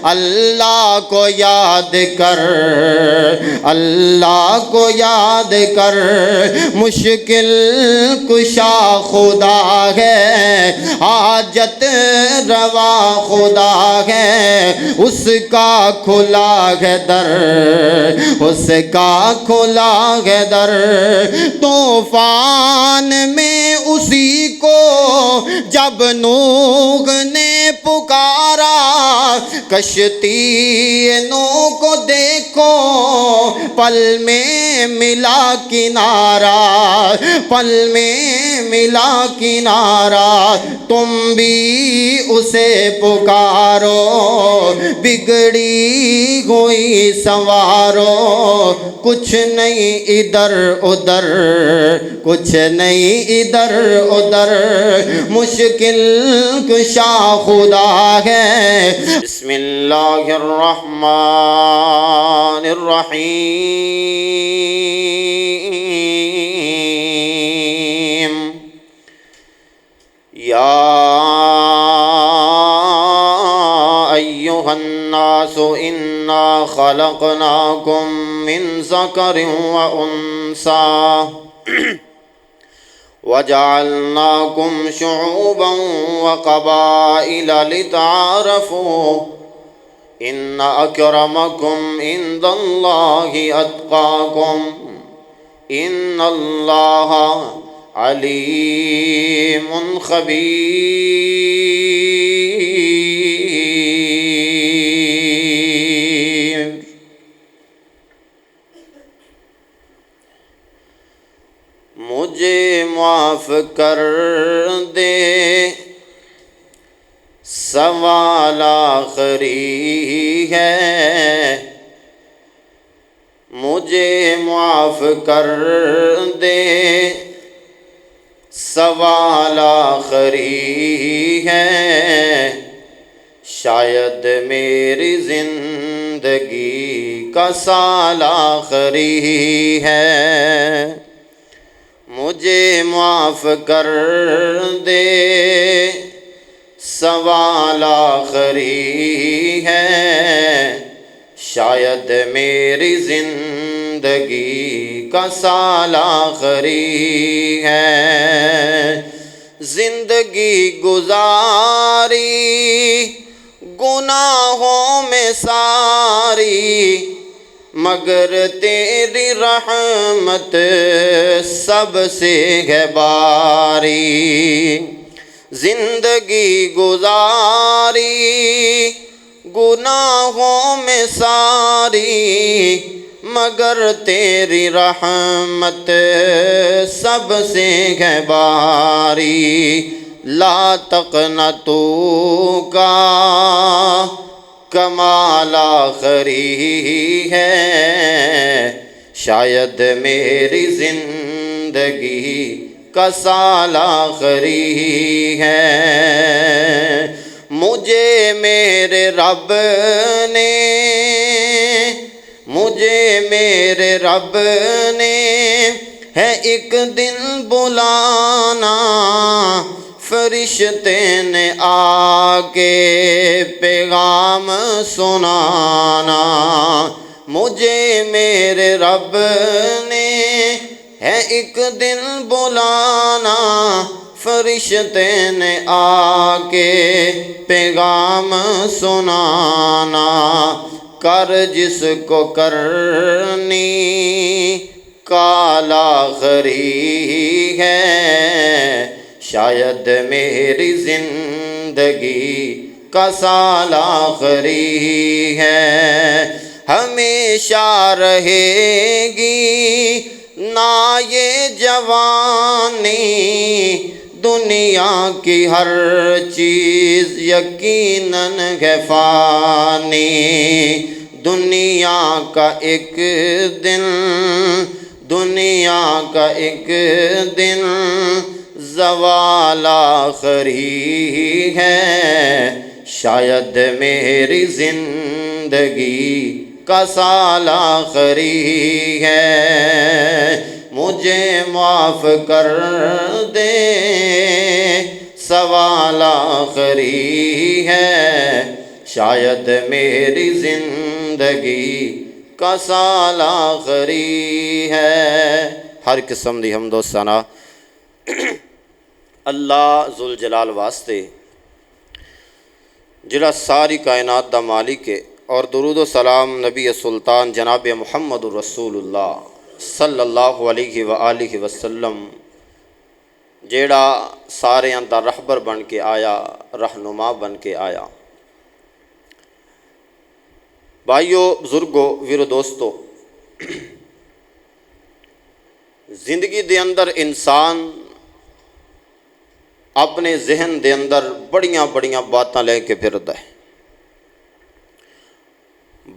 اللہ کو یاد کر، اللہ کو یاد کر، مشکل کشا خدا ہے، حاجت روا خدا ہے، اس کا کھلا ہے در، اس کا کھلا ہے در، طوفان میں اسی کو جب نوح نے پکارا، کشتی نوح کو دیکھو پل میں ملا کنارہ، پل میں ملا کنارہ، تم بھی اسے پکارو، بگڑی ہوئی سنوارو، کچھ نہیں ادھر ادھر، کچھ نہیں ادھر ادھر، مشکل کشا خدا ہے۔ بسم اللہ الرحمن الرحیم، یا ایہا الناس انا خلقناکم من ذکر و انثی وجعلناكم شعوبا وقبائل لتعارفوا ان اکرمکم عند اللہ اتقاکم ان اللہ علیم خبیر۔ مجھے معاف کر دے، سوال آخری ہے، مجھے معاف کر دے، سوال آخری ہے، شاید میری زندگی کا سال آخری ہے، مجھے معاف کر دے، سوال آخری ہے، شاید میری زندگی کا سال آخری ہے، زندگی گزاری گناہوں میں ساری، مگر تیری رحمت سب سے ہے باری، زندگی گزاری گناہوں میں ساری، مگر تیری رحمت سب سے ہے باری، لا تقنطوا کا کمال آخری ہے، شاید میری زندگی کا سال آخری ہے، مجھے میرے رب نے، مجھے میرے رب نے ہے ایک دن بلانا، فرشتے نے آ کے پیغام سنانا، مجھے میرے رب نے ہے ایک دن بلانا، فرشتے نے آ کے پیغام سنانا، کر جس کو کرنی کال آخری ہے، شاید میری زندگی کا سال آخری ہے، ہمیشہ رہے گی نہ یہ جوانی، دنیا کی ہر چیز یقیناً ہے فانی، دنیا کا ایک دن، دنیا کا ایک دن زوال آخری ہے، شاید میری زندگی کا سال آخری ہے، مجھے معاف کر دے، سوال آخری ہے، شاید میری زندگی کا سال آخری ہے۔ ہر قسم دی حمد و ثنا اللہ ذوالجلال واسطے جڑا ساری کائنات دا مالک ہے، اور درود و سلام نبی سلطان جناب محمد رسول اللہ صلی اللہ علیہ وآلہ وسلم جیڑا سارے دا رہبر بن کے آیا، رہنما بن کے آیا۔ بھائیو، بزرگو، ویرو دوستو، زندگی دے اندر انسان اپنے ذہن دے اندر بڑیاں بڑیاں باتاں لے کے پھردا ہے،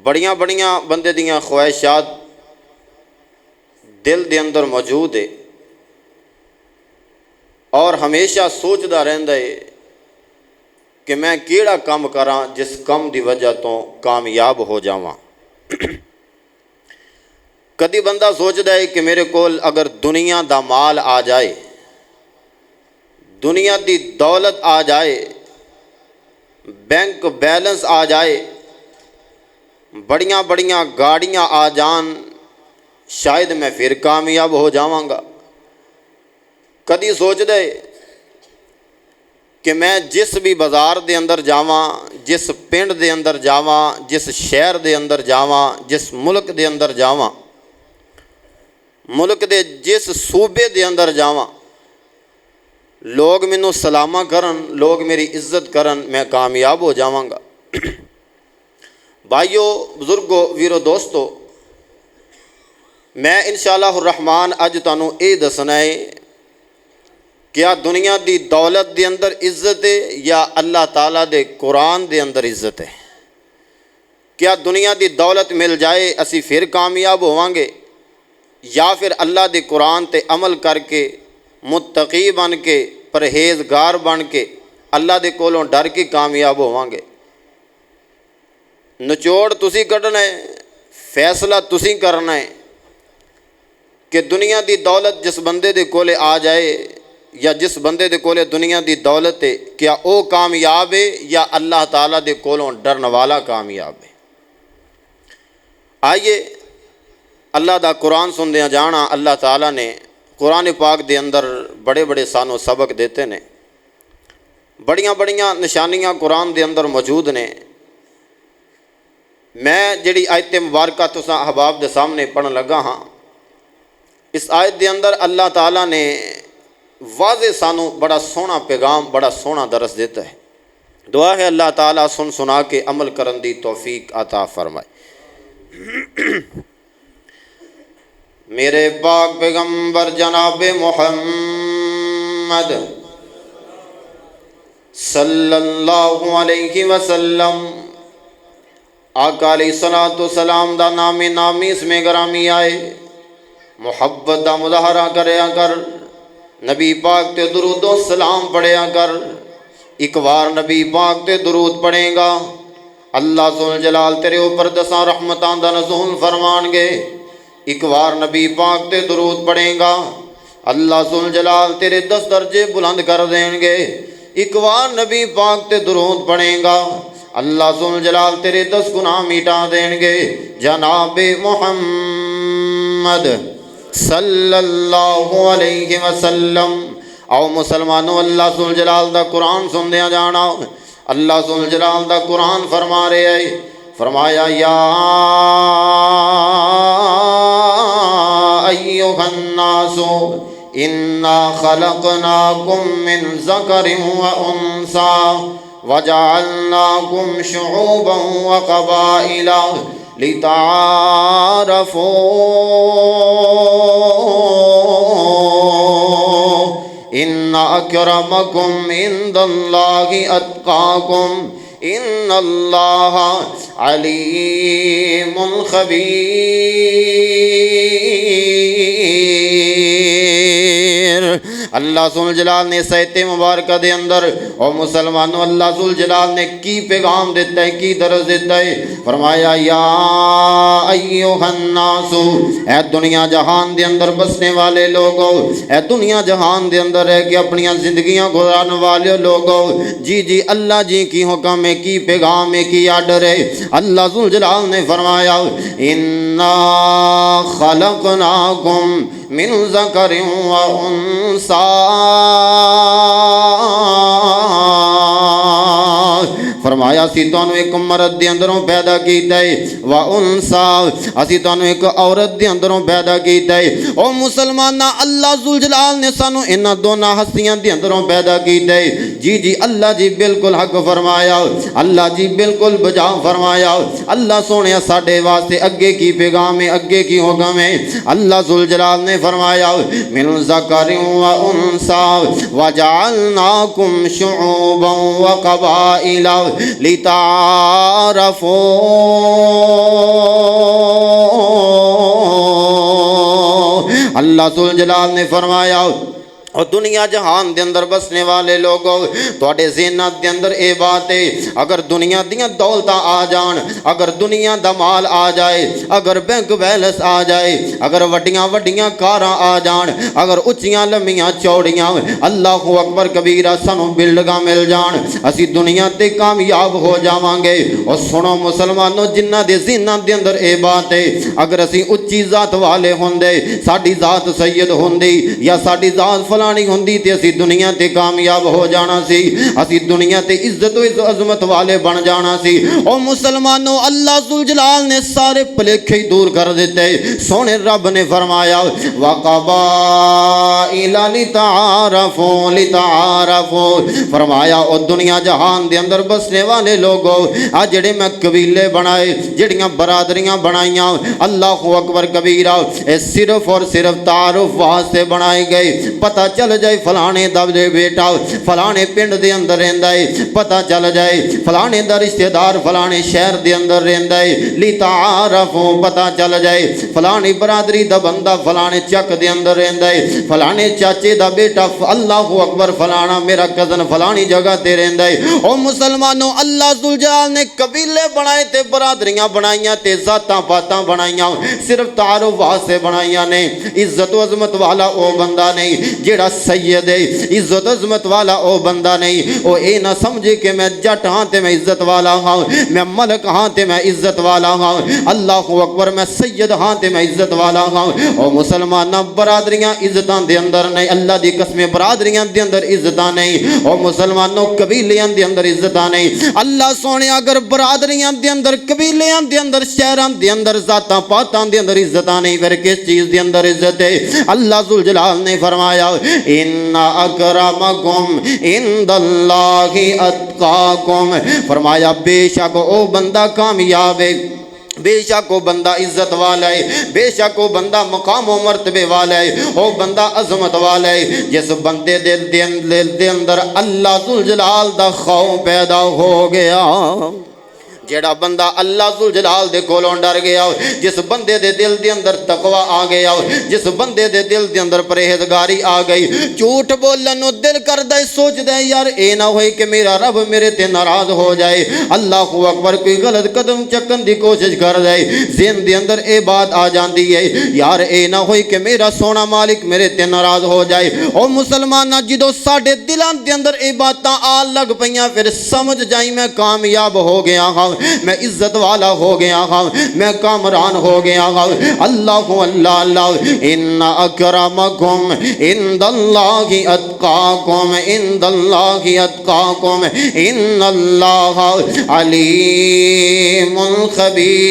بڑیاں بڑیاں بندے دیاں خواہشات دل دے اندر موجود ہے، اور ہمیشہ سوچدا رہندا ہے کہ میں کیڑا کام کراں جس کم دی وجہ تو کامیاب ہو جاواں۔ کدی بندہ سوچدا ہے کہ میرے کول اگر دنیا دا مال آ جائے، دنیا دی دولت آ جائے، بینک بیلنس آ جائے، بڑیاں بڑیاں گاڑیاں آ جان، شاید میں پھر کامیاب ہو جاواں گا۔ کدی سوچدا ہے کہ میں جس بھی بازار دے اندر جاواں، جس پنڈ دے اندر جاواں، جس شہر دے اندر جاواں، جس ملک دے اندر جاواں، ملک دے جس صوبے دے اندر جاواں، لوگ مینوں سلامہ کرن، لوگ میری عزت کرن، میں کامیاب ہو جاواں گا۔ بھائیو، بزرگو، ویرو دوستو، میں انشاءاللہ الرحمن اج تانوں یہ دسنا ہے، کیا دنیا دی دولت دے اندر عزت ہے یا اللہ تعالیٰ دے قرآن دے اندر عزت ہے؟ کیا دنیا دی دولت مل جائے اسی پھر کامیاب ہوواں گے، یا پھر اللہ دے قرآن تے عمل کر کے متقی بن کے پرہیزگار بن کے اللہ دے کولوں ڈر کے کامیاب ہوواں گے؟ نچوڑ تسی کڈنا ہے، فیصلہ تسی کرنا ہے کہ دنیا دی دولت جس بندے دے کولے آ جائے یا جس بندے دے کولے دنیا دی دولت ہے، کیا او کامیاب ہے یا اللہ تعالیٰ دے کولوں ڈرن والا کامیاب ہے؟ آئیے اللہ دا قرآن سندیاں جانا، اللہ تعالیٰ نے قرآن پاک دے اندر بڑے بڑے سانو سبق دیتے نے، بڑیاں بڑیاں نشانیاں قرآن دے اندر موجود نے۔ میں جڑی آیت مبارکہ تساں احباب دے سامنے پڑھن لگا ہاں، اس آیت دے اندر اللہ تعالیٰ نے واضح سانو بڑا سونا پیغام، بڑا سونا درس دیتا ہے۔ دعا ہے اللہ تعالیٰ سن سنا کے عمل کرن دی توفیق عطا فرمائے۔ میرے پاک پیغمبر جناب محمد صلی اللہ علیہ وسلم آقا علیہ الصلوۃ والسلام دا نامی اس میں گرامی آئے، محبت دا مظاہرہ کریا کر، نبی پاک تے درود و سلام پڑھیا کر۔ ایک بار نبی پاک تے درود پڑھیں گا، اللہ ذوالجلال تیرے اوپر 10 رحمتاں دا نزول فرمان گے۔ ایک بار نبی پاک تے درود پڑھیں گا، اللہ ذوالجلال تیرے 10 درجے بلند کر دیں گے۔ ایک بار نبی پاک تے درود پڑھیں گا، اللہ ذوالجلال تیرے 10 گناہ مٹا دیں گے۔ جناب محمد صلی اللہ علیہ وسلم، آؤ مسلمانوں، اللہ ذوالجلال دا قرآن سندیاں جانا۔ اللہ ذوالجلال دا قرآن فرما رہے ہیں، فرمایا یا ایھا الناس انا خلقناکم من ذکر و انثی وجعلناکم شعوبا وقبائل لتعارفوا ان اکرمکم عند اللہ اتقاکم ان اللہ علیم خبیر۔ اللہ ذل جلال نے سیت مبارکہ دے اندر او مسلمانوں اللہ ذل جلال نے کی پیغام دیتا ہے کی درس دیتا ہے فرمایا یا ایھا الناس اے دنیا جہان دے اندر بسنے والے لوگو اے دنیا جہان دے اندر رہ کے اپنی زندگیاں گزارنے والے لوگو جی اللہ جی کی حکم ہے کی پیغام ہے کی آرڈر ہے اللہ ذل جلال نے فرمایا انا خلقناکم من ذکر و انثی فرمایا اسی تانوں ایک مرد دے اندروں پیدا کیتا ہے و انثی اسی تانوں ایک عورت دے اندروں پیدا کیتا ہے او مسلماناں اللہ ذل جلال نے سانوں انہاں دونوں ہستیاں دے اندروں پیدا کیتا ہے جی اللہ جی بالکل حق فرمایا اللہ جی بالکل بجا فرمایا اللہ سونے ساڈے واسطے اگے کی پیغام ہے اگے کی حکم ہے اللہ ذل جلال نے فرمایا من ذکر و انثی وجعلناکم شعوبا وقبائل لتعارفوا اللہ ذل جلال نے فرمایا اور دنیا جہان دے اندر بسنے والے لوگوں تواڈے ذہنات دے اندر اے بات ہے اگر دنیا دیاں دولتاں آ جان اگر دنیا دا مال آ جائے اگر بینک بیلنس آ جائے اگر وڈیاں وڈیاں کاراں آ جان اگر اچیاں لمیاں چوڑیاں اللہ اکبر کبیرہ سانوں بلڈگاں مل جان اسی دنیا تے کامیاب ہو جاواں گے اور سنو مسلمانوں جنہاں دے ذہنات دے اندر اے بات ہے اگر اسی اچھی ذات والے ہوندے ساڈی ذات سید ہوندی یا ساڈی ذات فلانی ہوندی تے اسی دنیا تے کامیاب ہو جانا سی اسی دنیا تے عزت و عظمت والے بن جانا سی او مسلمانوں اللہ ذل جلال نے سارے پلیکھے ہی دور کر دیتے سونے رب نے فرمایا وقبائل لتعارفوا فرمایا او دنیا جہان دے اندر بسنے والے لوگوں آ جڑے میں قبیلے بنائے جڑیاں برادریاں بنائیاں اللہ اکبر کبیرہ اے صرف اور صرف تعارف واسطے بنائے گئے پتہ چل جائے فلانے دا بیٹا فلانے پنڈ دے اندر رہندا ہے پتہ چل جائے فلانے دا رشتہ دار فلانے شہر دے اندر رہندا ہے لتعارفوا پتہ چل جائے فلانی برادری دا بندہ فلانے چک دے اندر رہندا ہے فلانے چاچے دا بیٹا اللہ اکبر فلانا میرا کزن فلانی جگہ تے رہندا ہے او مسلمانوں اللہ ذل جلال نے قبیلے بنائے تے برادریاں بنائیاں تے ذاتاں پاتاں بنائیاں صرف تعارف واسطے بنائیاں نے عزت و عظمت والا او بندہ نہیں جیڑا سید ہے عزت عظمت والا او بندہ نہیں او اے نہ سمجھے کہ میں جٹ ہاں تے میں عزت والا ہاں میں ملک ہاں تے میں عزت والا ہاں اللہ اکبر میں سید ہاں تے میں عزت والا ہاں او مسلمانہ برادریاں عزتاں دے اندر نہیں اللہ دی قسم برادریاں دے اندر عزتاں نہیں او مسلمانوں قبیلیاں دے اندر عزتاں نہیں اللہ سونے اگر برادریاں دے اندر قبیلیاں دے اندر شہراں دے اندر ذاتاں پاتاں دے اندر عزتاں نہیں پھر کس چیز دے اندر عزت ہے اللہ ذل جلال نے فرمایا ان اکرمکم عند اللہ اتقاکم فرمایا بے شک او بندہ کامیاب ہے بے شک وہ بندہ عزت والا ہے بے شک وہ بندہ مقام و مرتبے والا ہے وہ بندہ عظمت والا ہے جس بندے دے اندر اللہ ذل جلال دا خوف پیدا ہو گیا جیڑا بندہ اللہ ذل جلال دے کولوں ڈر گیا جس بندے دے دل دے اندر تقوی آ گیا جس بندے دے دل دے اندر پرہیزگاری آ گئی جھوٹ بولن نو دل کردا ہے سوچدا ہے یار اے نہ ہوئے کہ میرا رب میرے تے ناراض ہو جائے اللہ اکبر کوئی غلط قدم چکن دی کوشش کر جائے ذہن دے اندر اے بات آ جاندی ہے یار اے نہ ہوئے کہ میرا سونا مالک میرے تے ناراض ہو جائے او مسلمانہ جدو ساڈے دلاں دے اندر اے باتاں آ لگ پیاں پھر سمجھ جائیں میں کامیاب ہو گیا ہاں میں عزت والا ہو گیا ہاں میں کامران ہو گیا ہاں اللہ اللہ ان اکرمکم عند اللہ اتقاکم عند اللہ اتقاکم ان اللہ علیم خبیر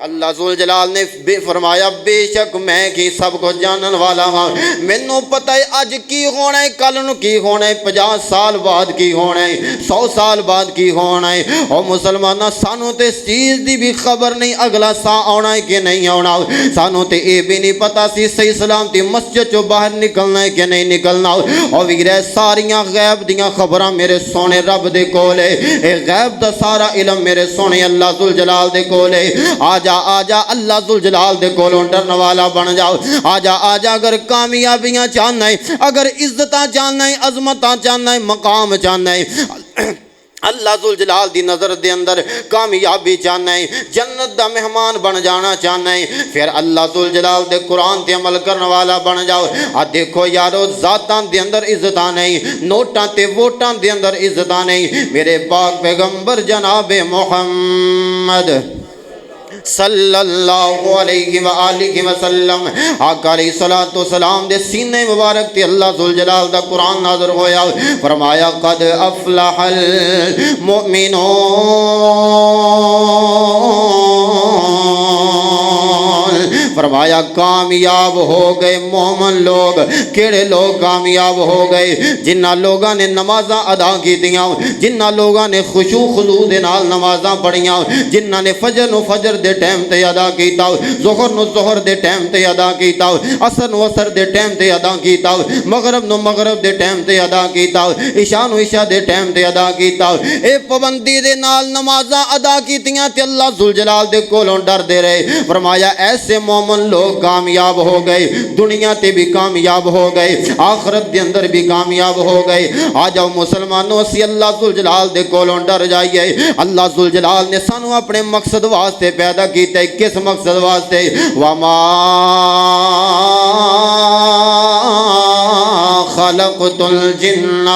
اللہ ذل جلال نے فرمایا بے شک میں کی سب کو جانن والا ہاں مینوں پتہ ہے اج کی ہونا ہے کل نو کی ہونا ہے 50 سال بعد کی ہونا ہے 100 سال بعد کی ہونا ہے او مسلمانہ سانو تے اس چیز دی بھی خبر نہیں اگلا سا آنا ہے کہ نہیں آنا سانو تے اے بھی نہیں پتہ سی صحیح سلامتی مسجد چو باہر نکلنا ہے کہ نہیں نکلنا او ویرے ساریاں غیب دیاں خبراں میرے سونے رب دے کول ہے اے غیب دا سارا علم میرے سونے اللہ ذل جلال دے کول ہے آ آجا اللہ ذوالجلال دے کولوں ڈرن والا بن جاؤ آجا آجا اگر کامیابیاں چاہنا ہے اگر عزتاں چاہنا ہے عظمتاں چاہنا ہے مقام چاہنا ہے اللہ ذوالجلال دی نظر دے اندر کامیابی چاہنا ہے جنت دا مہمان بن جانا چاہنا ہے پھر اللہ ذوالجلال دے قرآن تے عمل کرنے والا بن جاؤ دیکھو یارو ذاتاں دے اندر عزتاں نہیں نوٹاں تے ووٹاں دے اندر عزتاں نہیں میرے پاک پیغمبر جناب محمد صلی اللہ علیہ وآلہ وسلم آقا علیہ السلام دے سینے مبارک تے اللہ ذوالجلال دا قرآن نازل ہویا فرمایا قد افلح المؤمنون فرمایا کامیاب ہو گئے مومن لوگ کیڑے لوگ کامیاب ہو گئے جنہ لوگاں نے نمازاں ادا کیتیاں جنہ لوگاں نے خشوع خضوع دے نال نمازاں پڑھیاں جنہ نے فجر نو فجر دے ٹائم تے ادا کیتا ظہر نو ظہر دے ٹائم تے ادا کیتا عصر نو عصر دے ٹائم تے ادا کیتا مغرب نو مغرب دے ٹائم تے ادا کیتا عشاء نو عشاء دے ٹائم تے ادا کیتا اے پابندی دے نال نمازاں ادا کیتیاں تے اللہ ذوالجلال دے کولوں ڈر دے رہے فرمایا ایسے مومن لوگ کامیاب ہو گئے دنیا تے بھی کامیاب ہو گئے آخرت دے اندر بھی کامیاب ہو گئے آ جاؤ مسلمانوں اسی اللہ ذوالجلال دے کولوں ڈر جائیے اللہ ذوالجلال نے سانو اپنے مقصد واسطے پیدا کیتا ہے کس مقصد واسطے وما خلقت الجن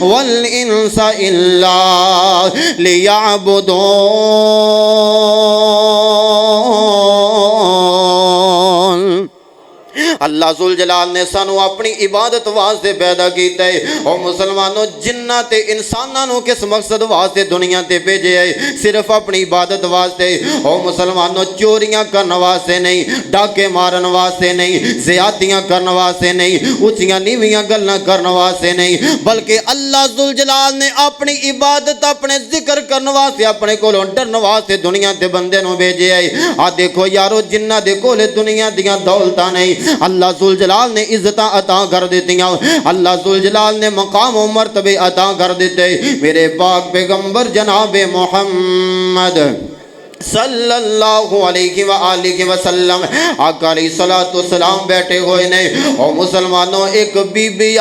والانس الا ليعبدون اللہ ذوالجلال نے سانو اپنی عبادت واسطے پیدا کیتا ہے اور مسلمانوں جنات انسانوں کس مقصد واسطے دنیا تے بھیجے ہے صرف اپنی عبادت واسطے اور مسلمانوں چوریاں کرنے واسطے نہیں ڈاکے مارن واسطے نہیں زیادتیاں کرنے واسطے نہیں اونچیاں نیویاں گلاں کرنے واسطے نہیں بلکہ اللہ ذوالجلال نے اپنی عبادت اپنے ذکر کرنے واسطے اپنے کولوں ڈرن واسطے دنیا تے بندے نو بھیجے ہے آ دیکھو یارو جنہ دے کولے دنیا دیاں دولتاں نہیں اللہ ذوالجلال نے عزتاں عطا کر دیتیاں اللہ ذوالجلال نے مقام و مرتبے عطا کر دیتے میرے پاک پیغمبر جناب محمد صلی اللہ علیہ وآلہ وسلم آقا علیہ السلام بیٹھے ہوئے نے اور مسلمانوں ایک بی بی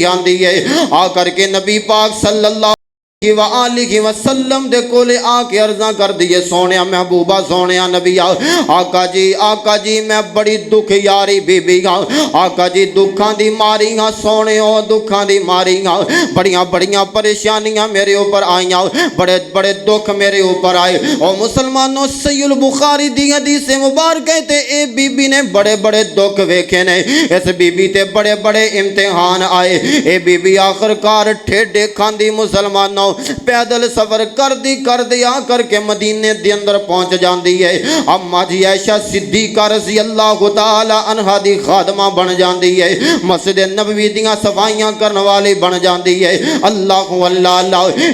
آندی ہے آ کر کے نبی پاک صلی اللہ وآلہ وسلم دے کولے آ کے عرضاں کر دیئے سونیا محبوبہ سونیا نبی آقا جی میں بڑی دکھ یاری بی بی آقا جی دکھاں دی ماریاں سونیوں دکھاں دی ماریاں بڑیاں پریشانیاں میرے اوپر آئیاں بڑے دکھ میرے اوپر آئے اور مسلمانوں صحیح البخاری دی حدیث مبارک کہتے اے بی بی نے بڑے دکھ ویکھے نے اس بی بی تے بڑے امتحان آئے اے بی بی آخرکار ٹھیڈے کھاندی مسلمانوں پیدل سفر کر دی آ کر کے مدینے دے اندر پہنچ جاندی ہے اما جی عائشہ صدیقہ رضی اللہ تعالی عنہا دی خادمہ بن جاندی ہے مسجد نبوی دیاں صفائیاں کرنے والی بن جاندی ہے اللہ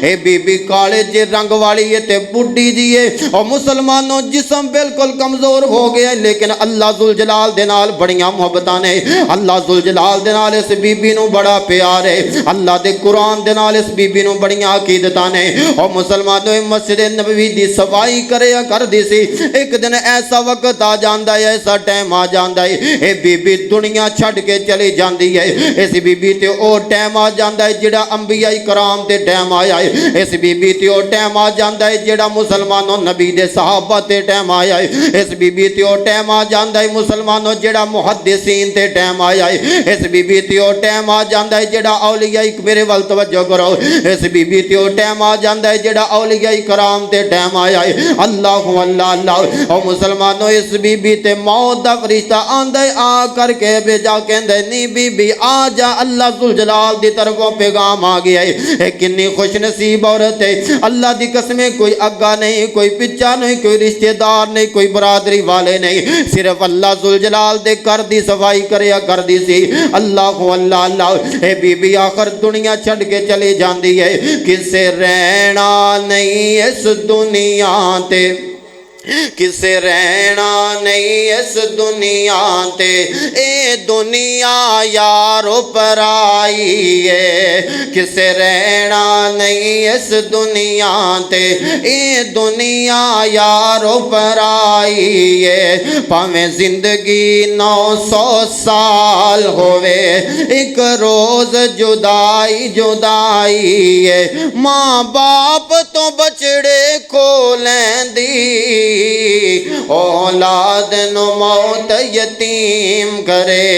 اے بی بی کالے جے رنگ والی ہے تے بڈھی جی ہے اور مسلمانوں جسم بالکل کمزور ہو گیا لیکن اللہ ذوالجلال دے نال بڑیاں محبتاں نے اللہ ذوالجلال دے نال اس بی بی نو بڑا پیار ہے اللہ دے قرآن دے نال اس بی بی نو بڑیاں عقیدتاں نے اور مسلمانوں مسجد نبوی دی صفائی کریا کر دی سی ایک دن ایسا وقت آ جاندا ہے ایسا ٹائم آ جاندا ہے اے بی بی دنیا چھڈ کے چلی جاندی ہے اس بی بی تے او ٹائم آ جاندا ہے جڑا انبیاء کرام تے ٹائم آیا ہے اس بی بی تے او ٹائم آ جاندا ہے جڑا مسلمانوں نبی دے صحابہ تے ٹائم آیا ہے اس بی بی تے او ٹائم آ جاندا ہے مسلمانوں جڑا محدثین تے ٹائم آیا ہے اس بی بی تے او ٹائم آ جاندا ہے جڑا اولیاء میرے ول توجہ کرو اس بی بی تے او ٹائم آ جاندا ہے جڑا اولیاء کرام تے ٹائم آیا ہے اللہ او مسلمانوں اس بی بی تے موت دا فرشتہ آندا ہے آ کر کے بھیجا کہندا ہے نی بی بی آ جا اللہ ذوالجلال دی طرفوں پیغام آ گیا ہے کتنی خوش نصیب عورت ہے اللہ دی قسمیں کوئی اگا نہیں کوئی پچھا نہیں کوئی رشتہ دار نہیں کوئی برادری والے نہیں صرف اللہ ذوالجلال دے کر دی صفائی کریا کر دی سی اللہ اے بی بی آخر دنیا چھڈ کے چلی جاندی ہے کسے رہنا نہیں اس دنیا تے کسے رہنا نہیں اس دنیا تے اے دنیا یارو پرائی ہے کسے رہنا نہیں اس دنیا تے اے دنیا یارو پرائی ہے پاویں زندگی 900 سال ہوئے ایک روز جدائی جدائی ہے ماں باپ تو بچڑے کو لیندی اولاد نو موت یتیم کرے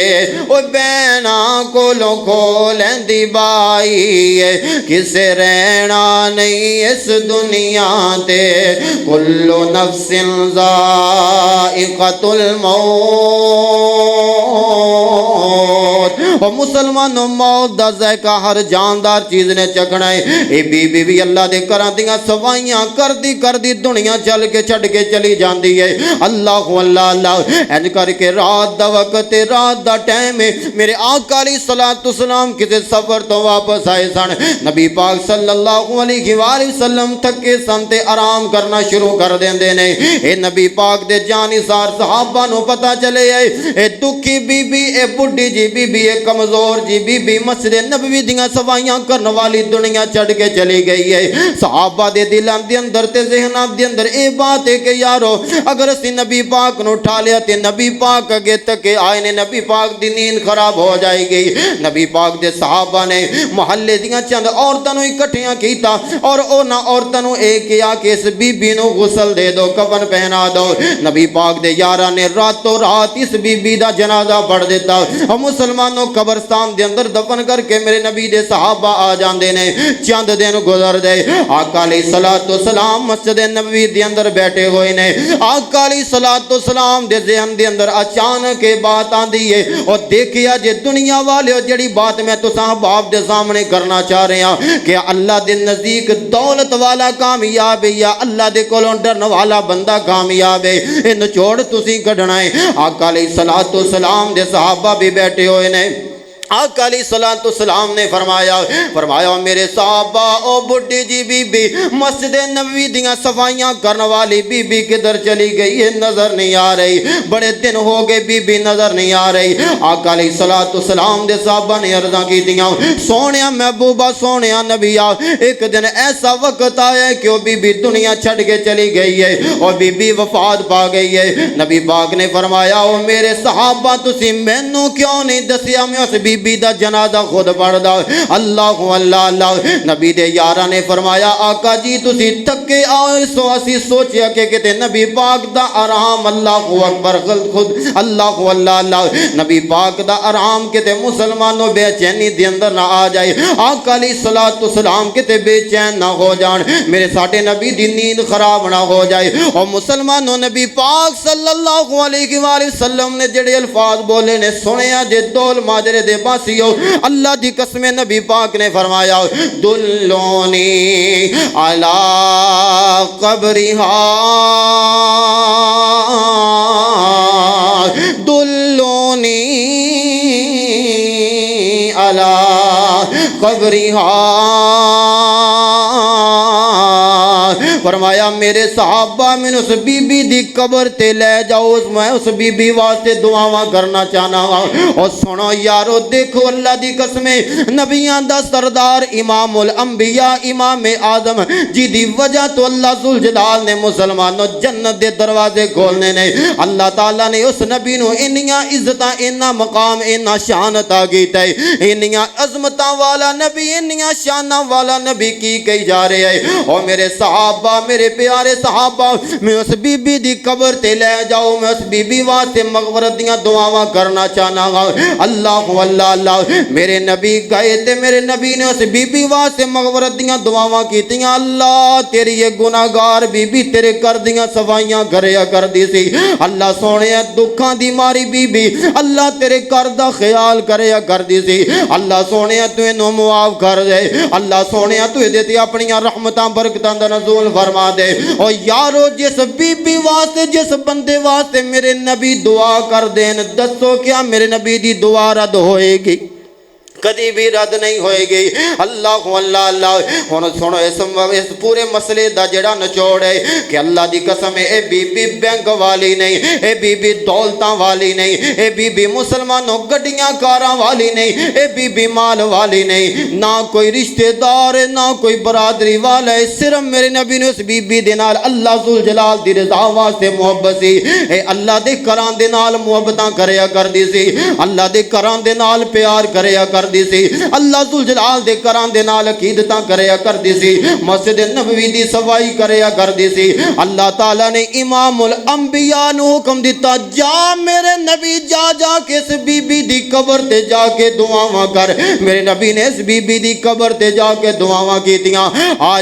او بینا کولوں کھولندی بائی کسے رہنا نہیں اس دنیا تے کل نفس ذائقۃ الموت او مسلمانوں موت دا ذائقہ ہر جاندار چیز نے چکھنا ہے اے بی بی بھی اللہ دے کراں دیاں سوائیاں کر دی دنیا چل کے چھڈ کے چلی جاندی ہے اللہ اللہ اللہ انج کر کے رات دا وقت رات دا ٹائم ہے میرے آقا علیہ الصلوۃ والسلام کسی سفر تو واپس آئے سن نبی پاک صلی اللہ علیہ وآلہ وسلم تھکے سن تے آرام کرنا شروع کر دیندے نے اے نبی پاک دے جانثار صحابہ نو پتہ چلے اے دکھی بی بی اے بڈھی جی بی بی اے کمزور جی بی بی مسجد نبوی دیاں سوائیاں کرن والی دنیا چھڈ کے چلی گئی ہے صحابہ دے دلاں دے اندر تے ذہناں دے اندر اے بات ہے کہ یارو اگر اسی نبی پاک نو اٹھا لیا تے نبی پاک اگے تک آئے نے نبی پاک دی نیند خراب ہو جائے گی نبی پاک دے صحابہ نے محلے دیاں چند عورتاں نو اکٹھیاں کیتا اور اونا عورتاں نو اے کیا کہ اس بی بی نو غسل دے دو کفن پہنا دو نبی پاک دے یاراں نے راتوں رات اس بی بی دا جنازہ پڑھ دیتا اور مسلمانوں قبرستان دے اندر دفن کر کے میرے نبی دے صحابہ آ جاندے نے چند دن گزر دے آقا علیہ الصلوۃ والسلام مسجد نبوی دے اندر بیٹھے ہوئے نے آقا علیہ الصلوۃ والسلام دے ذہن دے اندر اچانک یہ بات آندی ہے اور دیکھیا جے دنیا والے جڑی بات میں تساں باپ دے سامنے کرنا چاہ رہے ہیں کہ اللہ دے نزدیک دولت والا کامیاب ہے یا اللہ دے کولوں ڈرن والا بندہ کامیاب ہے اے نچوڑ تسی کڈنا ہے آقا علیہ الصلوۃ والسلام دے صحابہ بھی بیٹھے ہوئے نے آقا علیہ الصلوۃ والسلام نے فرمایا میرے صحابہ او بڈھی جی بی بی مسجد نبوی دیاں صفائیاں کرن والی بی بی کدھر چلی گئی ہے نظر نہیں آ رہی بڑے دن ہو گئے بی بی نظر نہیں آ رہی آقا علیہ الصلوۃ والسلام دے صحابہ نے عرضاں کیتیاں سونیا محبوبہ سونیا نبیا ایک دن ایسا وقت آیا ہے کہ وہ بی بی دنیا چھڈ کے چلی گئی ہے اور بی بی وفات پا گئی ہے نبی پاک نے فرمایا او میرے صحابہ تسی مینوں کیوں نہیں دسیا میں اس بی بی دا جنازہ خود پڑھ دا اللہ اللہ اللہ نبی دے یاراں نے فرمایا آقا جی تسی تھکے آئے سو اسی سوچیا کہ کتے نبی پاک دا آرام اللہ اکبر خود اللہ اللہ اللہ نبی پاک دا آرام کتے مسلمانوں بے چینی دے اندر نہ آ جائے آقا علیہ الصلوۃ والسلام کتے بے چین نہ ہو جان میرے ساٹے نبی دی نیند خراب نہ ہو جائے اور مسلمانوں نبی پاک صلی اللہ علیہ وآلہ وسلم نے جڑے الفاظ بولے نے سنیا جے دول ماجرے دے باسیو اللہ دی قسم نبی پاک نے فرمایا دلونی علی قبرہا دلونی علی قبرہا فرمایا میرے صحابہ میں اس بی بی دی قبر تے لے جاؤ میں اس بی بی واسطے دعاواں کرنا چاہنا اور سنو یارو دیکھو اللہ دی قسم نبیاں دا سردار امام الانبیاء امام اعظم جی دی وجہ تو اللہ ذوالجلال نے مسلمانوں جنت دے دروازے کھولنے نے اللہ تعالیٰ نے اس نبی نو انیاں عزتاں انہاں مقام انہاں شان عطا کیتا ہے انیاں عظمتاں والا نبی انیاں شاناں والا نبی کی کہی جا رہے ہیں اور میرے صحابہ میرے پیارے صحابہ میں اس بی بی دی قبر تے لے جاؤ میں اس بی بی واسطے مغفرت دیاں دعاواں کرنا چاہنا گا اللہ اللہ اللہ میرے نبی گئے تے میرے نبی نے اس بی بی واسطے مغفرت دیاں دعاواں کیتیاں اللہ تیری یہ گناہگار بی بی تیرے کر دیاں صفائیاں کریا کر دی سی اللہ سونے دکھاں دی ماری بی بی اللہ تیرے کر دا خیال کریا کر دی سی اللہ سونے تو انہوں معاف کر دے اللہ سونے تو دیتی اپنی رحمتاں برکتاں دا نزول فرما دے اور یارو جس بی بی واسطے جس بندے واسطے میرے نبی دعا کر دین دسو کیا میرے نبی دی دعا رد ہوئے گی کدی بھی رد نہیں ہوئے گی۔ اللہ اللہ اللہ ہن سنو اس پورے مسئلے دا جڑا نچوڑ ہے کہ اللہ دی قسم اے بی بی بینک والی نہیں، اے بی بی دولتاں والی نہیں، اے بی بی مسلمانوں گڈیاں کاراں والی نہیں، اے بی بی مال والی نہیں، نہ کوئی رشتہ دار ہے نہ کوئی برادری والا ہے، صرف میرے نبی نے اس بی بی دے نال اللہ ذوالجلال دی رضا واسطے محبت سی، اے اللہ دے کراں دے نال محبتاں کریا کردی سی، اللہ دے کراں دے نال پیار کریا کردی سی، اللہ ذوالجلال دے کراں دے نال عقیدتاں کریا کردی سی، مسجد نبوی دی صفائی کریا کردی سی۔ اللہ تعالیٰ نے امام الانبیاء نو حکم دیتا جا میرے نبی جا کے اس بی بی دی قبر تے جا کے دعاواں کر۔ میرے نبی نے اس بی بی دی قبر تے جا کے دعاواں کیتیاں۔ آ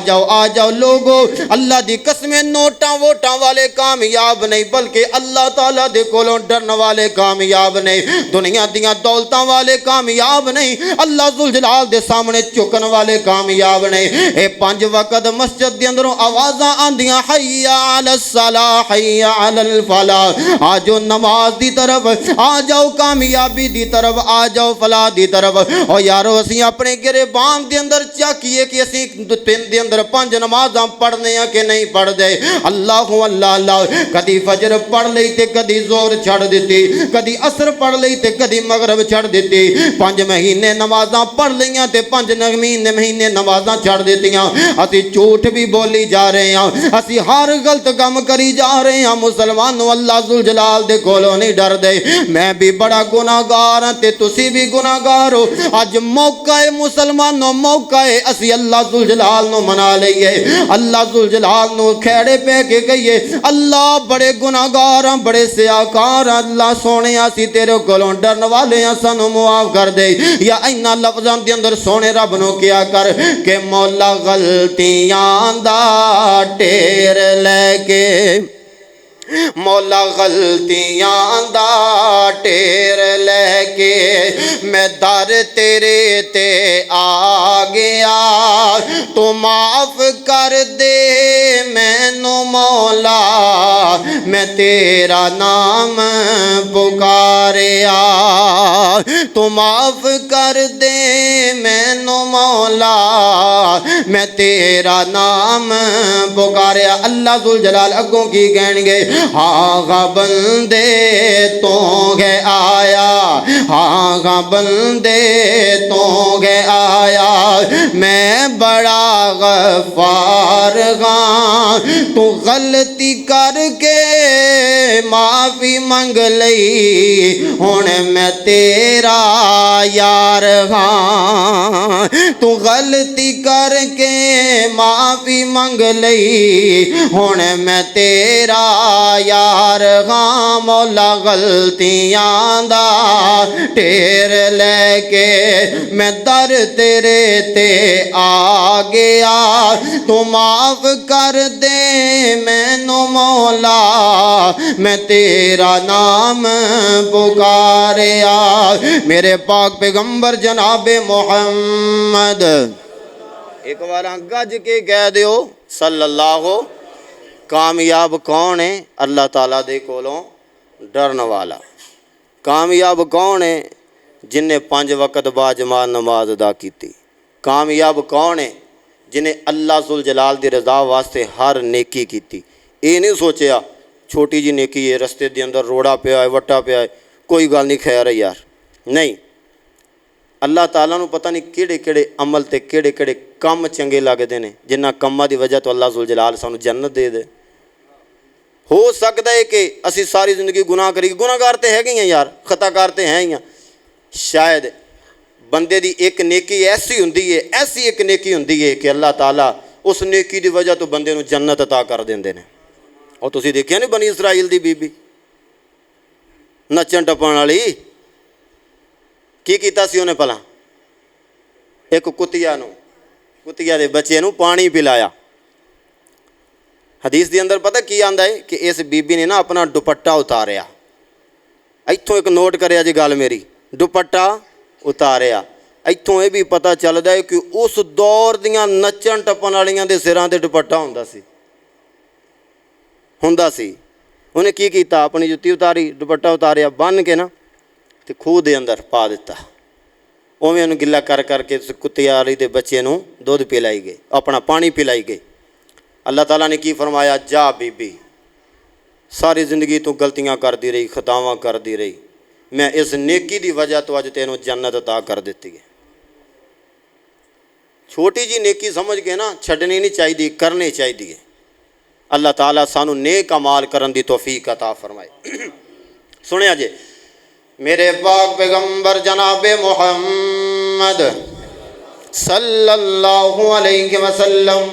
جاؤ لوگو، اللہ دی قسمیں نوٹاں ووٹاں والے کامیاب نہیں بلکہ اللہ تعالیٰ دے کولوں ڈرن والے کامیاب نہیں، دنیا دیاں دولتاں والے کامیاب نہیں، اللہ ذوالجلال دے سامنے چکن والے کامیاب نہیں۔ اے 5 وقت مسجد دے اندروں آوازاں آندیاں حی علی الصلاح حی علی الفلاح، آ جاؤ نماز دی طرف، آ جاؤ کامیابی دی طرف، آ جاؤ فلاح دی طرف۔ او یارو اسی اپنے گریبان دے اندر چاکیے کہ اسی دن دے اندر 5 نمازاں پڑھنے ہیں کہ نہیں پڑھ دے۔ اللہ اللہ اللہ کدی فجر پڑھ لئی تے کدی زور چھڑ دیتی، کدی عصر پڑھ لئی تے کدی مغرب چھڑ دیتی، 5 مہینے نمازاں پڑھ لیاں تے 5 مہینے نمازاں چھڑ دیتیاں۔ اسی جھوٹ بھی بولی جا رہے ہیں، اسی ہر غلط کام کری جا رہے ہیں۔ مسلمانوں اللہ ذوالجلال دے کولوں نہیں ڈر دے۔ میں بھی بڑا گناہگار ہاں تے تسی بھی گناہگار ہو۔ اج موقع ہے مسلمانوں، موقع ہے اسی اللہ ذوالجلال نو منا لئیے، اللہ ذوالجلال نو کھیڑے پہ کے کہیے اللہ بڑے گناہگار ہاں، بڑے سیاکار ہاں، اللہ سونے اسی تیرے کولوں ڈرن والے ہاں، سانو معاف کر دے۔ یا اینا لفظاں دے اندر سونے رب نو کیا کر کہ مولا غلطیاں دا ٹیر لے کے، مولا غلطیاں دا ٹیر لے کے میں در تیرے تے آ گیا، تو معاف کر دے مینو مولا، میں تیرا نام پکاریا، تو معاف کر دے مینو مولا، میں تیرا نام پکاریا۔ اللہ ذوالجلال اگوں کی کہن گے ہاں بندے تو گے آیا، ہاں بندے تو گے آیا، میں بڑا غفار ہاں، تو غلطی کر کے معافی منگ لئی، ہن میں تیرا یار ہاں، تو غلطی کر کے معافی منگ لئی، ہن میں تیرا یار ہاں، مولا غلطیاں دا ٹیر لے کے میں در تیرے تے آ گیا، تو معاف کر دے مینو مولا، میں تیرا نام پکاریا۔ میرے پاک پیغمبر جناب محمد ایک بار گج کے کہہ دیو صلی اللہ۔ کامیاب کون ہے؟ اللہ تعالیٰ دے کولوں ڈرن والا۔ کامیاب کون ہے؟ جن نے 5 وقت با جماعت نماز ادا کیتی۔ کامیاب کون ہے؟ جنہیں اللہ ذوالجلال دی رضا واسطے ہر نیکی کیتی۔ یہ نہیں سوچیا چھوٹی جی نیکی ہے، رستے دے اندر روڑا پیا ہے، وٹا پیا ہے، کوئی گل نہیں، خیر ہے یار، نہیں۔ اللہ تعالیٰ نو پتہ نہیں کیڑے کیڑے عمل تے کیڑے کیڑے کم چنگے لگدے نے، جنہ کماں دی وجہ تو اللہ ذوالجلال سانو جنت دے دے۔ ہو سکتا ہے کہ اسی ساری زندگی گناہ کری، گناہگار تے ہے گئی ہیں یار، خطا کارتے ہیں ہی ہیں، شاید بندے دی ایک نیکی ایسی ہوندی ہے، ایسی ایک نیکی ہوندی ہے کہ اللہ تعالیٰ اس نیکی دی وجہ تو بندے نو جنت عطا کر دیندے نے۔ اور تسی دیکھیا نہیں بنی اسرائیل دی بی بی نچن ٹپن والی کی کیتا سی انہیں پہلا؟ ایک کتیا دے بچے نو پانی پلایا۔ حدیث دی اندر پتہ کی آندا ہے کہ اس بی بی نے نا اپنا دوپٹہ اتاریا۔ ایتھوں ایک نوٹ کریا جی گل میری، دوپٹہ اتاریا۔ ایتھوں یہ بھی پتہ چلدا ہے کہ اس دور دیاں نچن ٹپن والیاں دے سراں تے دوپٹہ ہوندا سی۔ انہیں کی کیتا؟ اپنی جُتی اتاری، دوپٹہ اتاریا، بن کے نا تے خوہ دے اندر پا دیتا۔ اوویں انہوں گلا کر کر کے کتے والی دے بچے نوں دودھ پلائی گئے، اپنا پانی پلائی گئے۔ اللہ تعالیٰ نے کی فرمایا، جا بی بی ساری زندگی تو غلطیاں کر دی رہی، خطاواں کر دی رہی، میں اس نیکی دی وجہ تو اج تینوں جنت عطا کر دیتی ہے۔ چھوٹی جی نیکی سمجھ کے نا چھڈنی نہیں چاہیے، کرنی چاہیے۔ اللہ تعالیٰ سانو نیک اعمال کرن دی توفیق عطا فرمائے۔ سنیا جی، میرے پاک پیغمبر جناب محمد صلی اللہ علیہ وسلم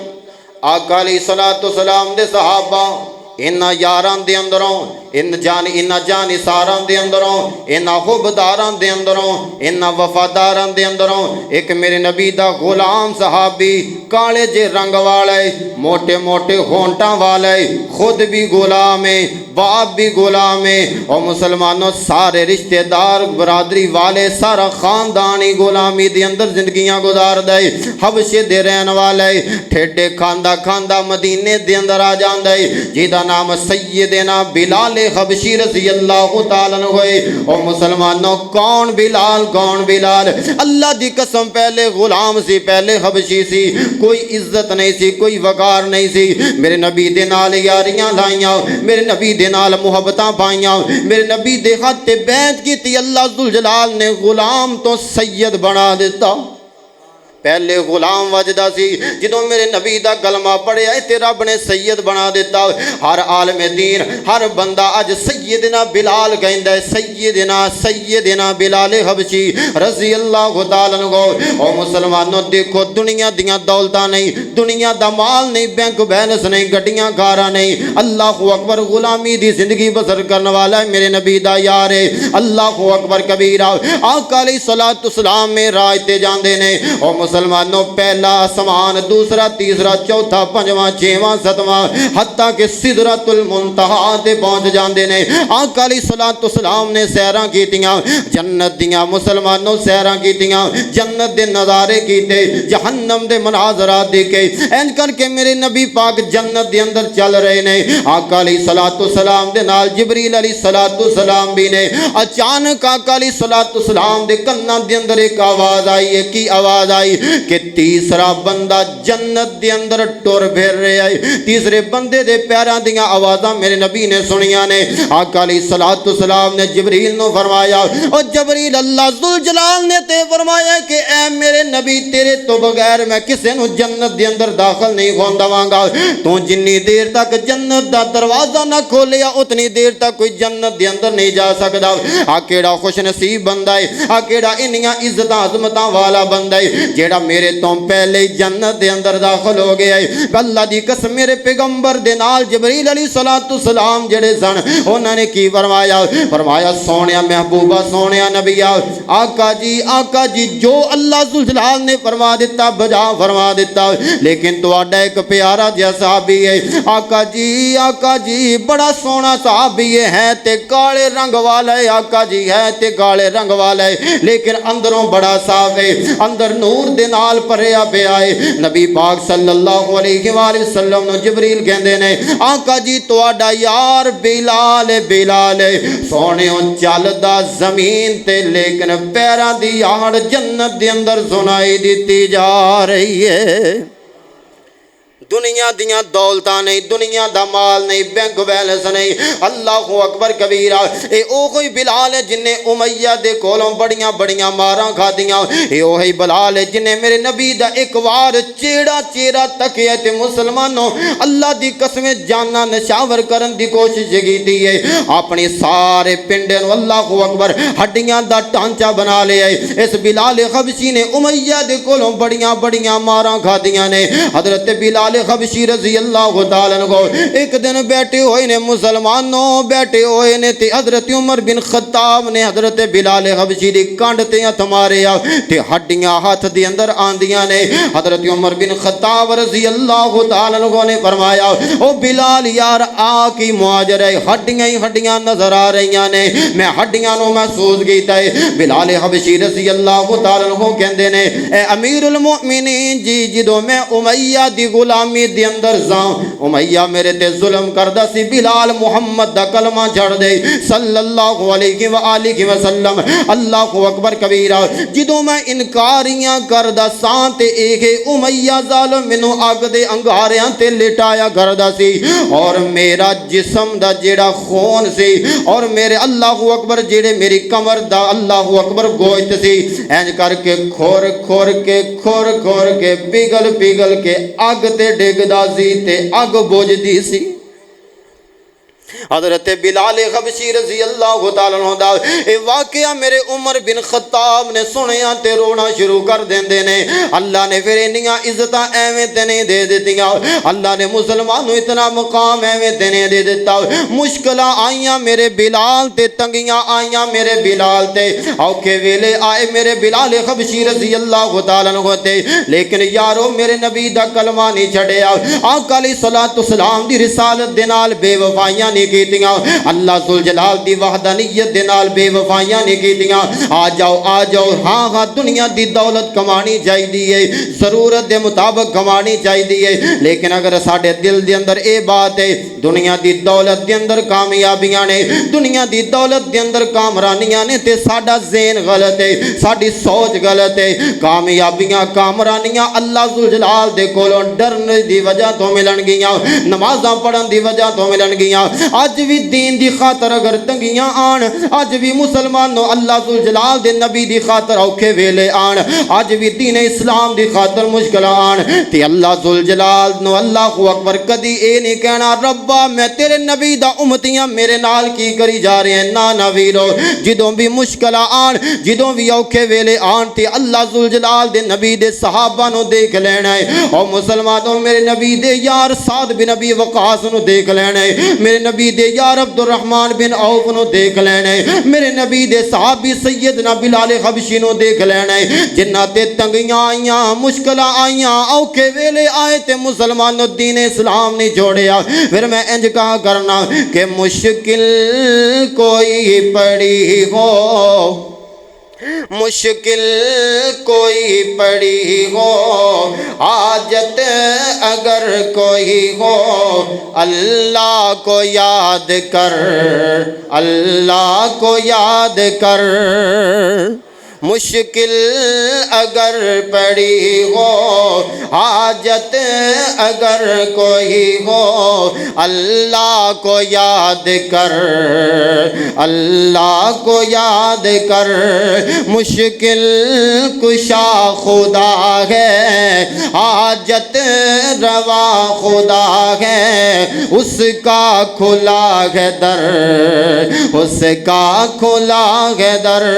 آقا علیہ الصلوۃ والسلام دے صحابہ انہاں یاراں دے اندروں ان جانی ساراں دے اندروں انہاں حبداراں دے اندروں انہاں وفاداراں دے اندروں ایک میرے نبی دا غلام صحابی کالے جے رنگ والے موٹے موٹے ہونٹاں والے خود بھی غلام ہے، باپ بھی غلام ہے، اور مسلمانوں سارے رشتہ دار برادری والے سارا خاندانی غلامی دے اندر زندگیاں گزار دے، حبشے دے رہن والے ٹھیڈے کھاندا کھاندا مدینے دے اندر آ جاندے، جیدا نام سیدنا بلال حبشی رضی اللہ تعالیٰ عنہ ہوئے۔ اور مسلمانوں کون بلال؟ کون بلال؟ اللہ دی قسم پہلے غلام سی، پہلے حبشی سی، کوئی عزت نہیں سی، کوئی وقار نہیں سی، میرے نبی دے نال یاریاں لائیاں، میرے نبی دے نال محبتاں پائیاں، میرے نبی دے خط بیعت کیتی، اللہ ذوالجلال نے غلام تو سید بنا دیتا۔ پہلے غلام وجدہ سی، جدوں میرے نبی دا کلمہ پڑھیا تے رب نے سید بنا دیتا۔ ہر عالم دین ہر بندہ اج سیدنا بلال کہندا ہے، سیدنا بلال حبشی رضی اللہ تعالیٰ عنہ۔ او مسلمانوں دیکھو، دنیا دیاں دولتاں نہیں، دنیا دا مال نہیں، بینک بیلنس نہیں، گڈیاں کاراں نہیں، اللہ اکبر، غلامی دی زندگی بسر کرنے والا ہے میرے نبی دا یار ہے، اللہ اکبر کبیرہ۔ آقا علیہ الصلوۃ والسلام میں راج تے جاندے نے، او مسلمانوں پہلا آسمان، دوسرا، تیسرا، چوتھا، پنجواں، چھواں، ستواں، حتیٰ کہ سدرۃ المنتہا تے پہنچ جاندے نے۔ آقا علیہ الصلوۃ والسلام نے سیراں کیتیاں، جنت دیاں مسلمانوں سیراں کیتیاں، جنت دے نظارے کیتے، جہنم دے مناظرات دیکھے، این کر کے میرے نبی پاک جنت دے اندر چل رہے نے۔ آقا علیہ الصلوۃ والسلام دے نال جبریل علیہ الصلوۃ والسلام بھی نے۔ اچانک آقا علیہ الصلوۃ والسلام دے کناں دے اندر ایک آواز آئی ہے۔ کی آواز آئی؟ کہ تیسرا بندہ جنت دے اندر ٹر پھر رہا ہے۔ تیسرے بندے دے پیراں دیاں آوازاں میرے نبی نے سنیاں نے۔ آقا علیہ الصلوۃ والسلام نے جبریل نو فرمایا، اور جبریل اللہ ذوالجلال نے تے فرمایا کہ اے میرے نبی، تیرے تو بغیر میں کسے نو جنت دے اندر داخل نہیں ہون دواں گا۔ تو جنی دیر تک جنت دا دروازہ نہ کھولیا اتنی دیر تک کوئی جنت دے اندر نہیں جا سکدا۔ آ کیڑا خوش نصیب بندہ ہے، آ کیڑا انیاں عزتاں عظمتاں والا بندہ ہے جیڑا میرے تو پہلے جنت دے اندر داخل ہو گیا ہے۔ اللہ دی قسم، میرے پیغمبر دے نال جبریل علیہ الصلوۃ والسلام جڑے سن، انہوں نے کی فرمایا؟ فرمایا سونیا محبوبہ، سونیا نبیا، آقا جی جو اللہ ذوالجلال نے فرما دیتا بجا فرما دیتا، لیکن تہاڈا ایک پیارا جہا صحابی ہے، آقا جی بڑا سونا صحابی ہے تے کالے رنگ والا ہے، آقا جی ہے تے کالے رنگ والا ہے، لیکن اندروں بڑا صاف ہے، اندر نور دے نال پریا پیا ہے۔ نبی پاک صلی اللہ علیہ وآلہ وسلم نو جبریل کہندے نے، آقا جی تہاڈا یار بلال ہے، سونےوں چلدا زمین تے لیکن پیراں دی آڑ جنت دے اندر سنائی دیتی جا رہی ہے۔ دنیا دیاں دولتاں نہیں، دنیا دا مال نہیں، بینک بیلنس نہیں، اللہ اکبر کبیرہ۔ اے اوہی بلال ہے جن نے امیہ دے کولوں بڑیاں بڑیاں ماراں کھادیاں، اے اوہی بلال ہے جن نے میرے نبی دا ایک وار چہرہ تکیا تے مسلمانوں اللہ دی قسم جانا نشاور کرن دی کوشش کیتی ہے، اپنی سارے پنڈے نو اللہ اکبر ہڈیاں دا ٹانچا بنا لیا ہے۔ اس بلال حبشی نے امیہ دے کولوں بڑیاں بڑیاں ماراں کھادیاں نے۔ حضرت بلال حبشی رضی اللہ تعالیٰ عنہ ایک دن بیٹھے ہوئے نے، مسلمانوں بیٹھے ہوئے نے، تے حضرت عمر بن خطاب نے حضرت بلال حبشی دی کانڈ تے ہتھ ماریا تے ہڈیاں ہاتھ دے اندر آندیاں نے۔ حضرت عمر بن خطاب رضی اللہ تعالیٰ عنہ نے فرمایا، او بلال یار آ کی معاجر ہے، ہڈیاں ہی ہڈیاں نظر آ رہیاں نے، میں ہڈیاں نو محسوس کیتا ہے۔ بلال حبشی رضی اللہ تعالیٰ عنہ کہندے نے، اے امیر المؤمنین جی، جدوں میں امیہ دی غلام غلامی دے اندر زاں امیہ میرے تے ظلم کردا سی بلال محمد دا کلمہ جھڑ دے صلی اللہ علیہ وآلہ وسلم اللہ اکبر کبیرہ جدوں میں انکاریاں کردا ساں تے اے امیہ ظالم مینوں اگ دے انگاریاں تے لٹایا کردا سی اور میرا جسم دا جیڑا خون سی اور میرے اللہ اکبر جیڑے میری کمر دا اللہ اکبر گوشت سی اینج کر کے کھور کھور کے پگھل کے اگ تے ڈگدا سی تے اگ بجھدی سی حضرت بلال حبشی رضی اللہ تعالیٰ عنہ دا اے واقعہ میرے عمر بن خطاب نے سنیا تے رونا شروع کر دیندے نے اللہ نے پھر انیاں عزتاں ایویں تے نہیں دے دیتیاں اللہ نے مسلمانوں اتنا مقام ایویں تے نہیں دے دیتا مشکلاں آئیاں میرے بلال تے تنگیاں آئیاں میرے بلال تے اوکھے ویلے آئے میرے بلال حبشی رضی اللہ تعالیٰ عنہ تے لیکن یارو میرے نبی دا کلمہ نہیں چھڑیا آقا علیہ الصلوۃ والسلام دی رسالت دے نال بے وفائیاں نہیں کیتیاں اللہ ذوالجلال دی وحدانیت دے نال بے وفائیاں نہیں کیتیاں آ جاؤ ہاں دنیا دی دولت کمانی چاہیے ضرورت دے مطابق کمانی چاہیے لیکن اگر ساڈے دل دے اندر اے بات ہے دنیا دی دولت دے اندر کامیابیاں نے دنیا دی دولت دے اندر کامرانیاں نے تے ساڈا ذہن غلط ہے ساڈی سوچ غلط ہے کامیابیاں کامرانیاں اللہ ذوالجلال دے کولوں ڈرنے دی وجہ تو ملن گیاں نمازاں پڑھن دی وجہ تو ملن گیاں آج بھی دین دی خاطر اگر تنگیاں آن آج بھی مسلمانوں اللہ ذوالجلال دے نبی دی خاطر اوکھے ویلے آن آج بھی دین اسلام دی خاطر مشکل آن تے اللہ ذوالجلال نو اللہ اکبر کدی اے نہیں کہنا ربا میں تیرے نبی دا امتیاں میرے نال کی کری جا رہے ہیں نا ویرو جدوں بھی مشکل آن جدوں بھی اوکھے ویلے آن تے اللہ ذوالجلال دے نبی دے صحابہ نو دیکھ لینا ہے اور مسلمانوں میرے نبی دے یار سعد بن ابی وقاص نو دیکھ لینا ہے میرے نبی دے یار عبد الرحمن بن عوف نو دیکھ لینا ہے میرے نبی دے صحابی سیدنا بلال حبشی نو دیکھ لینا ہے جنہ تے تنگیاں آئیاں مشکلہ آئیاں اوکھے ویلے آئے تے مسلمانوں دین اسلام نہیں جوڑیا پھر میں انج کہا کرنا کہ مشکل کوئی پڑی ہو مشکل کوئی پڑی ہو حاجت اگر کوئی ہو اللہ کو یاد کر اللہ کو یاد کر مشکل اگر پڑی ہو حاجت اگر کوئی ہو اللہ کو یاد کر اللہ کو یاد کر مشکل کشا خدا ہے حاجت روا خدا ہے اس کا کھلا ہے در اس کا کھلا ہے در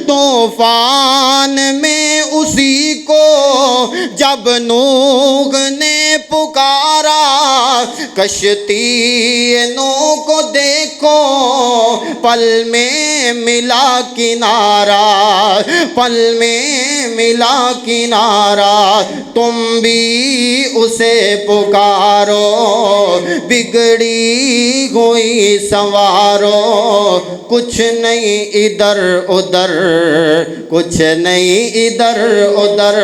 طوفان میں اسی کو جب نوح نے پکارا کشتی نوح کو دیکھو پل میں ملا کنارہ پل میں ملا کنارہ تم بھی اسے پکارو بگڑی ہوئی سنوارو کچھ نہیں ادھر ادھر کچھ نہیں ادھر ادھر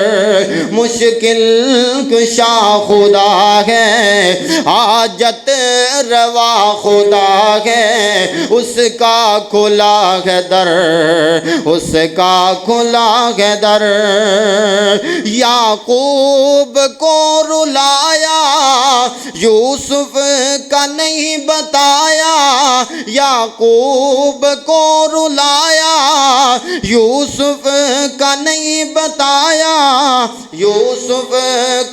مشکل کشا خدا ہے حاجت روا خدا ہے اس کا کھلا ہے در اس کا کھلا ہے در یعقوب کو رلایا یوسف کا نہیں بتایا یعقوب کو رلایا یوسف کا نہیں بتایا یوسف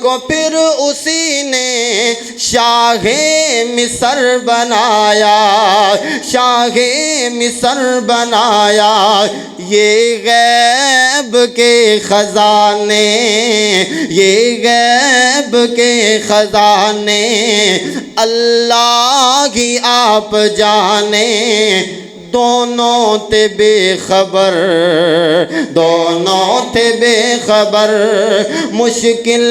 کو پھر اسی نے شاہ مصر بنایا شاہ مصر بنایا یہ غیب کے خزانے یہ غیب کے خزانے اللہ ہی آپ جانے دونوں تے بے خبر، دونوں تے بے خبر، مشکل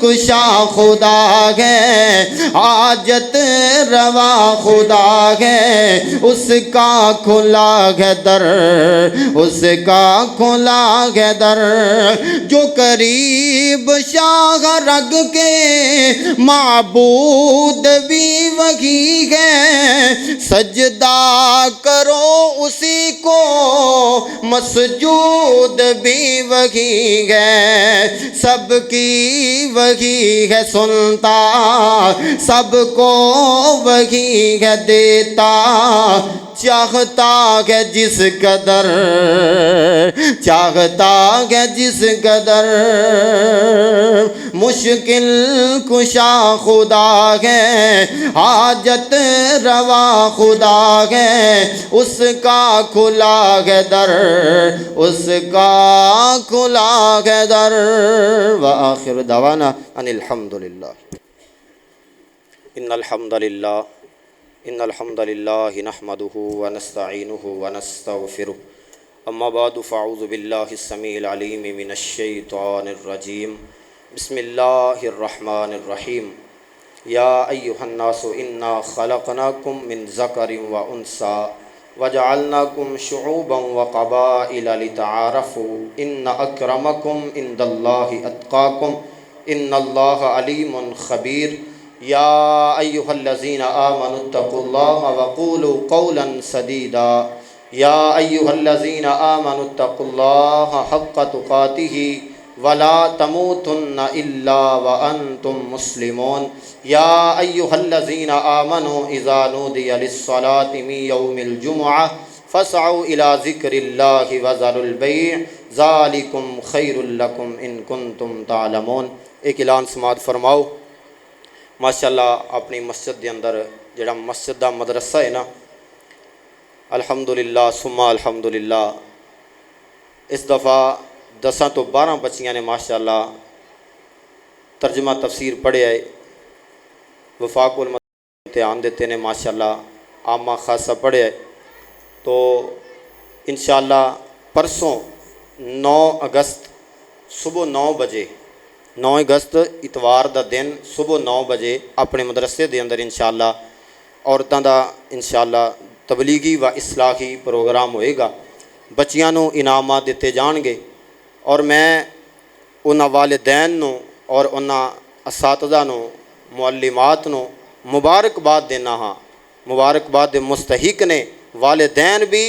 کشا خدا ہے، حاجت روا خدا ہے، اس کا کھلا ہے در، اس کا کھلا ہے در، جو قریب شاہ رگ کے معبود بھی وہی ہے، سجدہ کرو اسی کو مسجود بھی وہی ہے، سب کی وہی ہے سنتا، سب کو وہی ہے دیتا، چاہتا ہے جس قدر، چاہتا ہے جس قدر، مشکل کشا خدا ہے، حاجت روا خدا ہے، اس کا کھلا ہے در، اس کا کھلا ہے در۔ وآخر دعوانا ان الحمدللہ۔ ان الحمد للہ نحمده ونستعینه ونستغفره، اما بعد فاعوذ باللہ السمیع العلیم من الشیطان الرجیم، بسم اللہ الرحمن الرحیم، یا ایہا الناس انا خلقناکم من ذکر وانثی وجعلناکم شعوبا وقبائل لتعارفوا ان اکرمکم عند اللہ اتقاکم ان اللہ علیم خبیر، یا ایہا الذین آمنوا اتقوا اللہ وقولوا قولا سدیدا، یا ایہا الذین آمنوا اتقوا اللہ حق تقاتہ ولا تموتن الا وانتم مسلمون، یا ایہا الذین آمنوا اذا نودی للصلاة من یوم الجمعہ فاسعوا الی ذکر اللہ وذروا البیع ذالکم خیر لکم ان کنتم تعلمون۔ ایک اعلان سماعت فرماؤ۔ ماشاءاللہ اپنی مسجد دے اندر جڑا مسجد دا مدرسہ ہے نا، الحمدللہ ثم الحمدللہ، اس دفعہ 10 تو 12 بچیاں نے ماشاءاللہ ترجمہ تفسیر پڑھے آئے، وفاق امتحان دیتے نے ماشاءاللہ عامہ خاصہ پڑھے آئے، تو انشاءاللہ پرسوں 9 اگست صبح 9 بجے، 9 اگست اتوار دا دن صبح 9 بجے اپنے مدرسے دے اندر انشاءاللہ عورتاں دا انشاءاللہ تبلیغی و اصلاحی پروگرام ہوئے گا، بچیاں نو انعامات دیتے جان گے، اور میں انہاں والدین نو اور انہاں اساتذہ نو معلمات نو مبارکباد دینا ہاں، مبارکباد دے مستحق نے والدین بھی،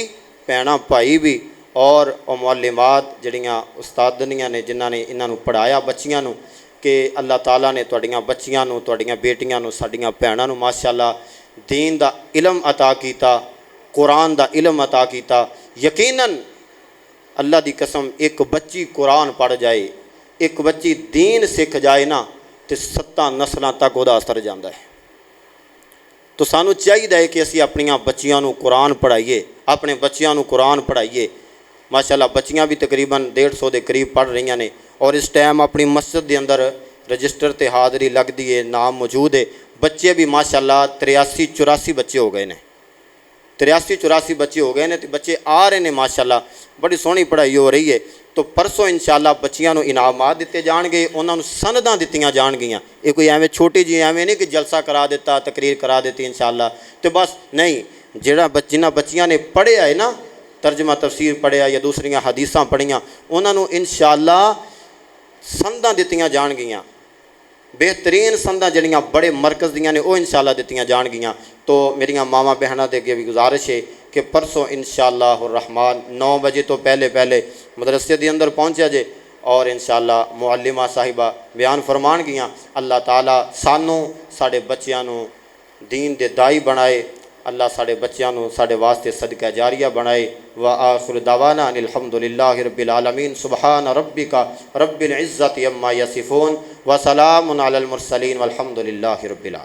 بھیناں بھائی بھی، اور معلمات جڑیاں استادنیاں نے جنہاں نے انہاں نو پڑھایا بچیاں نو، کہ اللہ تعالیٰ نے تواڈیاں بچیاں نو، تواڈیاں بیٹیاں نو، ساڈیاں بھیناں نو ماشاءاللہ دین دا علم عطا کیتا، قرآن دا علم عطا کیتا۔ یقیناً اللہ دی قسم ایک بچی قرآن پڑھ جائے، ایک بچی دین سکھ جائے نا، تے 7 نسلاں تک وہ اثر جاندا ہے۔ تو سانو چاہیے کہ اسی اپنیاں بچیاں نو قرآن پڑھائیے، اپنے بچیاں نو قرآن پڑھائیے۔ ماشاءاللہ بچیاں بھی تقریباً 150 دے قریب پڑھ رہی ہیں نے، اور اس ٹائم اپنی مسجد دے اندر رجسٹر تے حاضری لگ دی ہے، نام موجود ہے۔ بچے بھی ماشاءاللہ 83-84 بچے ہو گئے نے، 83-84 بچے ہو گئے نے، تو بچے آ رہے ہیں ماشاءاللہ، بڑی سونی پڑھائی ہو رہی ہے۔ تو پرسوں انشاءاللہ بچیاں نو انعامات دیتے جان گے، انہاں نو سنداں دتیاں جان گیاں۔ یہ کوئی ایویں چھوٹی جی ایویں نہیں کہ جلسہ کرا دیتا، تقریر کرا دیتی انشاءاللہ، تو بس نہیں، جنہاں بچیاں نے پڑھیا ہے نا، ترجمہ تفسیر پڑھیا یا دوسریاں حدیثاں پڑھیاں، انہاں نو انشاءاللہ سنداں دتیاں جان گیاں، بہترین سنداں جڑیاں بڑے مرکز دیاں نے وہ انشاءاللہ دتیاں جان گیاں۔ تو میریاں ماواں بہناں دے اگے بھی گزارش ہے کہ پرسوں انشاءاللہ الرحمن 9 بجے تو پہلے مدرسے دے اندر پہنچا جے، اور انشاءاللہ معلمہ صاحبہ بیان فرمان گیاں۔ اللہ تعالیٰ سانوں ساڈے بچیاں نو دین دے دائی بنائے، اللہ ساڈے بچیاں نو ساڈے واسطے صدقہ جاریہ بنائے۔ وآخر دعوانا ان الحمدللہ رب العالمین، سبحان ربک رب العزت عما یصفون، وسلام علی المرسلین والحمدللہ رب العالمین۔